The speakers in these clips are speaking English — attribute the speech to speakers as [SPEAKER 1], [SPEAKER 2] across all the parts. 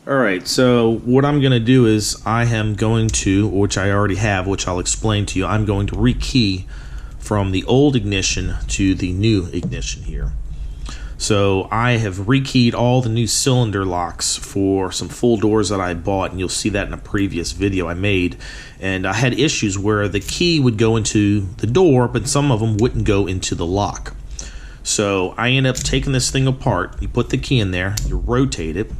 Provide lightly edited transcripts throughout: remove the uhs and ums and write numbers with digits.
[SPEAKER 1] Alright, so what I'm going to do is I am going to, which I already have, which I'll explain to you, I'm going to rekey from the old ignition to the new ignition here. So I have rekeyed all the new cylinder locks for some full doors that I bought, and you'll see that in a previous video I made. And I had issues where the key would go into the door, but some of them wouldn't go into the lock. So I end up taking this thing apart. You put the key in there, you rotate it,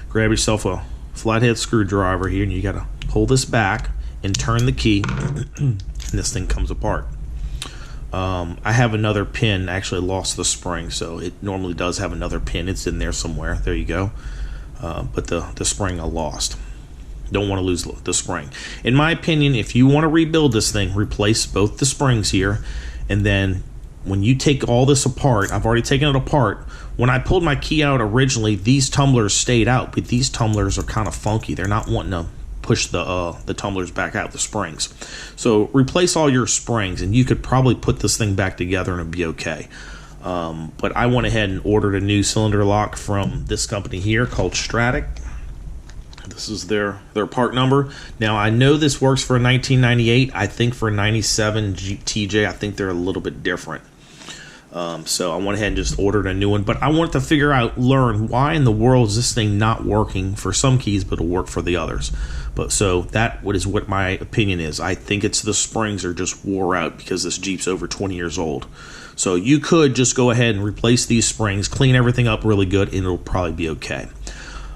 [SPEAKER 1] grab yourself a flathead screwdriver here, and you got to pull this back and turn the key, and this thing comes apart. I have another pin. Actually lost the spring, so it normally does have another pin. It's in there somewhere. There you go. But the spring I lost. Don't want to lose the spring. In my opinion, if you want to rebuild this thing, replace both the springs here, and then when you take all this apart, I've already taken it apart. When I pulled my key out originally, these tumblers stayed out, but these tumblers are kind of funky. They're not wanting to push the tumblers back out, the springs. So replace all your springs, and you could probably put this thing back together and it'd be okay. But I went ahead and ordered a new cylinder lock from this company here called Stratic. This is their part number. Now I know this works for a 1998. I think for a 97 TJ, I think they're a little bit different. So I went ahead and just ordered a new one, but I wanted to learn why in the world is this thing not working for some keys, but it'll work for the others. But so that is what my opinion is. I think it's the springs are just wore out because this Jeep's over 20 years old. So you could just go ahead and replace these springs, clean everything up really good, and it'll probably be okay.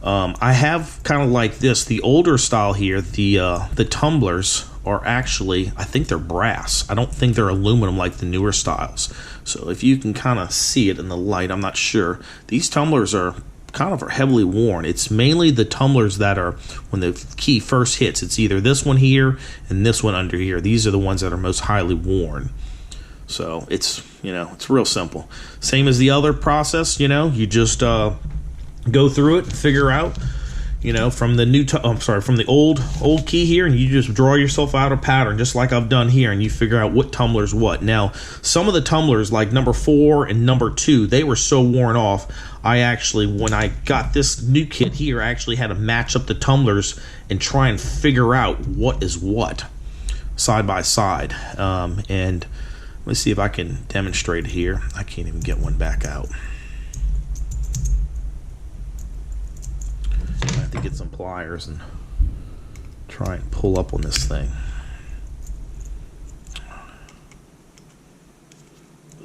[SPEAKER 1] I have kind of like this, the older style here, the tumblers are actually, I think they're brass. I don't think they're aluminum like the newer styles. So if you can kind of see it in the light, I'm not sure. These tumblers are kind of heavily worn. It's mainly the tumblers that are, when the key first hits, it's either this one here and this one under here. These are the ones that are most highly worn. So it's, it's real simple. Same as the other process, you just go through it and figure out, from the from the old key here, and you just draw yourself out a pattern just like I've done here, and you figure out what tumbler's what. Now, some of the tumblers like number 4 and number 2, they were so worn off. I actually, when I got this new kit here, I actually had to match up the tumblers and try and figure out what is what side by side. And let's see if I can demonstrate it here. I can't even get one back out. I have to get some pliers and try and pull up on this thing.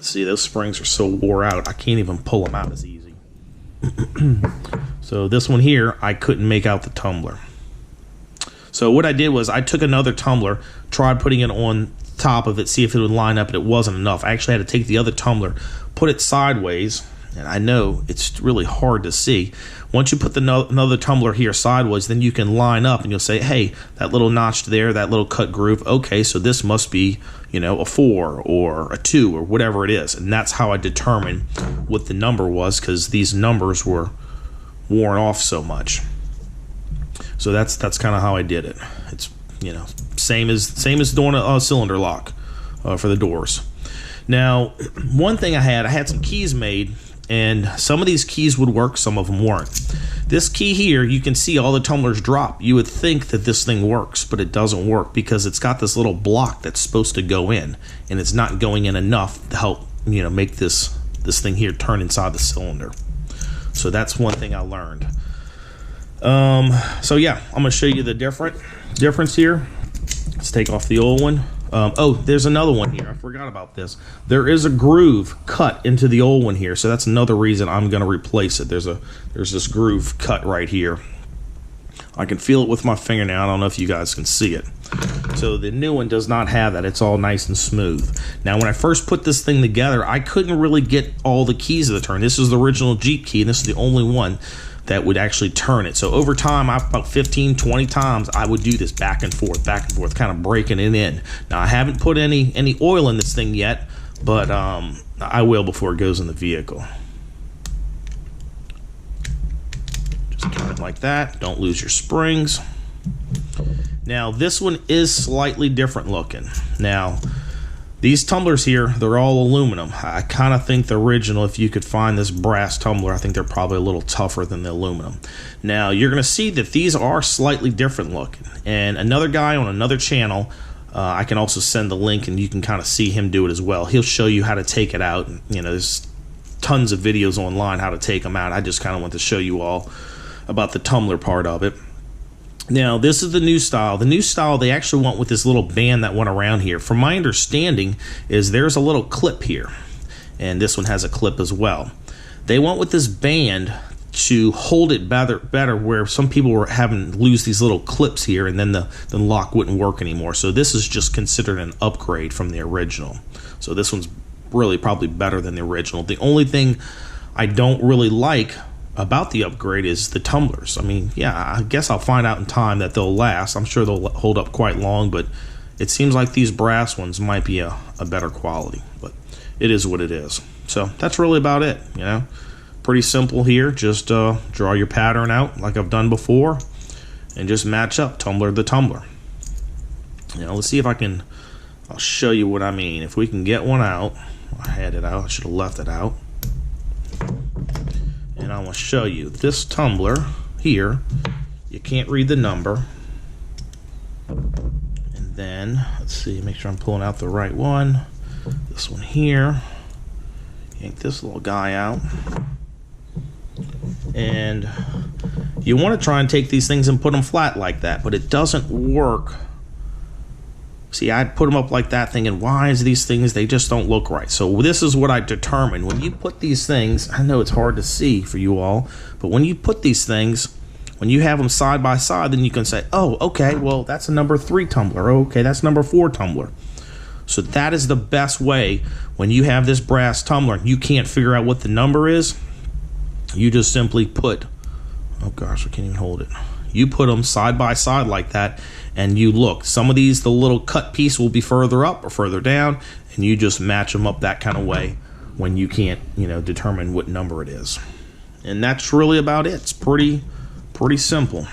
[SPEAKER 1] See, those springs are so wore out, I can't even pull them out as easy. So this one here, I couldn't make out the tumbler. So what I did was I took another tumbler, tried putting it on top of it, see if it would line up, and it wasn't enough. I actually had to take the other tumbler, put it sideways, and I know it's really hard to see. Once you put another tumbler here sideways, then you can line up and you'll say, hey, that little notch there, that little cut groove, okay, so this must be, a 4 or a 2 or whatever it is. And that's how I determined what the number was, because these numbers were worn off so much. So that's kind of how I did it. It's, same as doing a cylinder lock for the doors. Now, one thing I had some keys made, and some of these keys would work, some of them weren't. This key here, you can see all the tumblers drop. You would think that this thing works, but it doesn't work because it's got this little block that's supposed to go in, and it's not going in enough to help, make this thing here turn inside the cylinder. So that's one thing I learned. So yeah, I'm gonna show you the difference here. Let's take off the old one. Oh, there's another one here. I forgot about this. There is a groove cut into the old one here, so that's another reason I'm going to replace it. There's this groove cut right here. I can feel it with my finger now. I don't know if you guys can see it. So the new one does not have that. It's all nice and smooth. Now, when I first put this thing together, I couldn't really get all the keys of the turn. This is the original Jeep key, and this is the only one that would actually turn it. So over time, about 15, 20 times, I would do this back and forth, kind of breaking it in. Now, I haven't put any oil in this thing yet, but I will before it goes in the vehicle. Just turn it like that. Don't lose your springs. Now, this one is slightly different looking. Now, These tumblers here, they're all aluminum. I kind of think the original, if you could find this brass tumbler, I think they're probably a little tougher than the aluminum. Now, you're going to see that these are slightly different looking. And another guy on another channel, I can also send the link and you can kind of see him do it as well. He'll show you how to take it out. You know, there's tons of videos online how to take them out. I just kind of want to show you all about the tumbler part of it. Now, this is the new style. The new style, they actually went with this little band that went around here. From my understanding, is there's a little clip here, and this one has a clip as well. They went with this band to hold it better where some people were having to lose these little clips here, and then the lock wouldn't work anymore. So this is just considered an upgrade from the original. So this one's really probably better than the original. The only thing I don't really like about the upgrade is the tumblers. I mean, yeah, I guess I'll find out in time that they'll last. I'm sure they'll hold up quite long, but it seems like these brass ones might be a better quality, but it is what it is. So that's really about it, you know. Pretty simple here. Just draw your pattern out like I've done before and just match up tumbler to tumbler. You know, let's see if I'll show you what I mean. If we can get one out, I had it out, I should have left it out. And I want to show you this tumbler here. You can't read the number. And then, let's see, make sure I'm pulling out the right one. This one here. Yank this little guy out. And you want to try and take these things and put them flat like that, but it doesn't work. See, I'd put them up like that thinking, why is these things, they just don't look right. So this is what I determined. When you put these things, I know it's hard to see for you all, but when you put these things, when you have them side by side, then you can say, oh, okay, well, that's a number 3 tumbler. Oh, okay, that's number 4 tumbler. So that is the best way when you have this brass tumbler and you can't figure out what the number is. You just simply put, oh gosh, I can't even hold it. You put them side by side like that, and you look. Some of these, the little cut piece will be further up or further down, and you just match them up that kind of way when you can't, you know, determine what number it is. And that's really about it. It's pretty simple.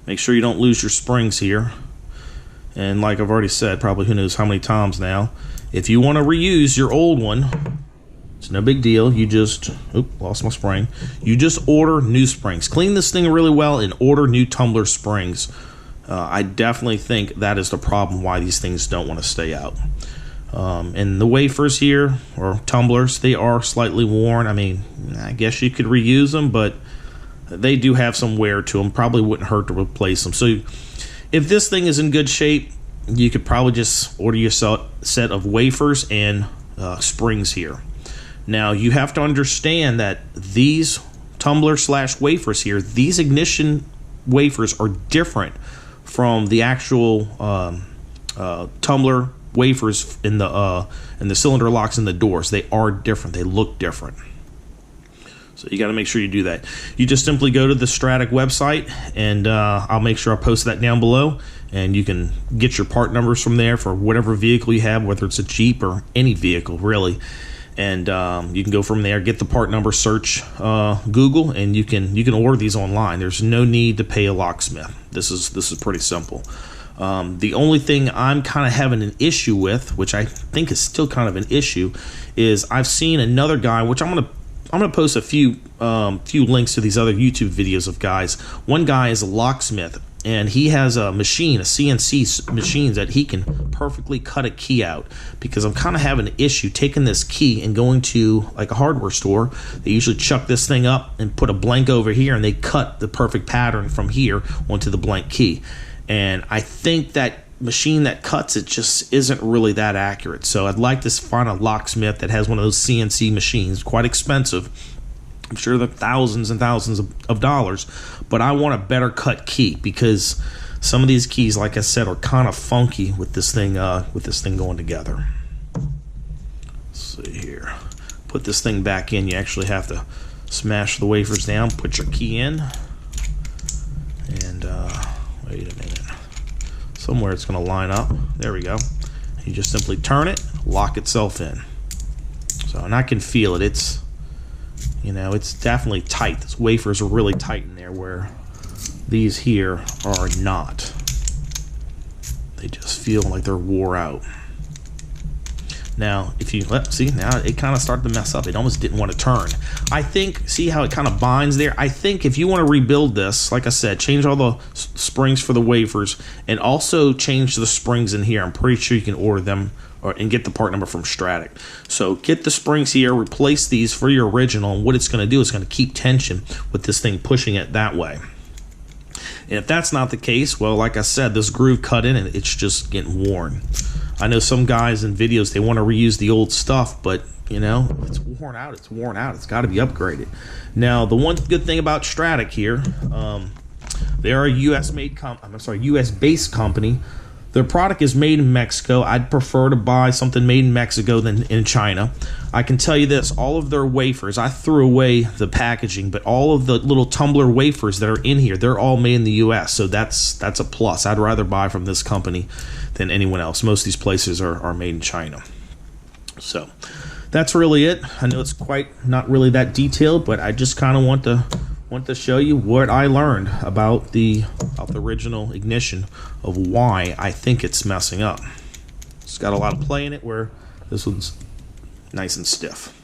[SPEAKER 1] Make sure you don't lose your springs here. And like I've already said, probably who knows how many times now, if you want to reuse your old one, it's no big deal. You just, lost my spring. You just order new springs. Clean this thing really well and order new tumbler springs. I definitely think that is the problem why these things don't want to stay out. And the wafers here, or tumblers, they are slightly worn. I mean, I guess you could reuse them, but they do have some wear to them. Probably wouldn't hurt to replace them. So if this thing is in good shape, you could probably just order yourself a set of wafers and springs here. Now, you have to understand that these tumbler / wafers here, these ignition wafers are different from the actual tumbler wafers in the cylinder locks and the doors. They are different. They look different. So you got to make sure you do that. You just simply go to the Stratic website, and I'll make sure I post that down below, and you can get your part numbers from there for whatever vehicle you have, whether it's a Jeep or any vehicle, really. And you can go from there, get the part number, search Google, and you can order these online. There's no need to pay a locksmith. This is pretty simple. The only thing I'm kind of having an issue with, which I think is still kind of an issue, is I've seen another guy, which I'm gonna post a few links to these other YouTube videos of guys. One guy is a locksmith, and he has a machine, a CNC machine, that he can perfectly cut a key out, because I'm kind of having an issue taking this key and going to like a hardware store. They usually chuck this thing up and put a blank over here, and they cut the perfect pattern from here onto the blank key. And I think that machine that cuts it just isn't really that accurate. So I'd like to find a locksmith that has one of those CNC machines. Quite expensive. I'm sure they're thousands and thousands of dollars, but I want a better cut key, because some of these keys, like I said, are kind of funky with this thing going together. Let's see here. Put this thing back in. You actually have to smash the wafers down, put your key in, and wait a minute. Somewhere it's going to line up. There we go. You just simply turn it, lock itself in. So, and I can feel it. It's definitely tight. These wafers are really tight in there, where these here are not. They just feel like they're wore out. Now, if you see, now it kind of started to mess up. It almost didn't want to turn. I think, see how it kind of binds there? I think if you want to rebuild this, like I said, change all the springs for the wafers and also change the springs in here. I'm pretty sure you can order them and get the part number from Stratic. So get the springs here, replace these for your original, and what it's going to do is going to keep tension with this thing pushing it that way. And if that's not the case, well, like I said, this groove cut in and it's just getting worn. I know some guys in videos, they want to reuse the old stuff, but you know, it's worn out. It's worn out. It's got to be upgraded. Now, the one good thing about Stratic here, they are a US based company. Their product is made in Mexico. I'd prefer to buy something made in Mexico than in China. I can tell you this, all of their wafers, I threw away the packaging, but all of the little tumbler wafers that are in here, they're all made in the US, so that's a plus. I'd rather buy from this company than anyone else. Most of these places are made in China. So that's really it. I know it's not really that detailed, but I just kind of want to show you what I learned about the original ignition of why I think it's messing up. It's got a lot of play in it where this one's nice and stiff.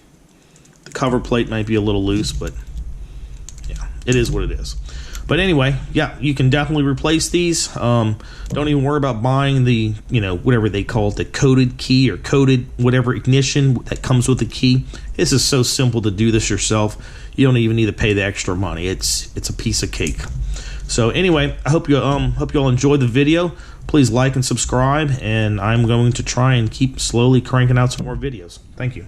[SPEAKER 1] The cover plate might be a little loose, but yeah, it is what it is. But anyway, yeah, you can definitely replace these. Don't even worry about buying the, whatever they call it, the coded key or coded whatever ignition that comes with the key. This is so simple to do this yourself. You don't even need to pay the extra money. It's a piece of cake. So anyway, I hope you all enjoyed the video. Please like and subscribe, and I'm going to try and keep slowly cranking out some more videos. Thank you.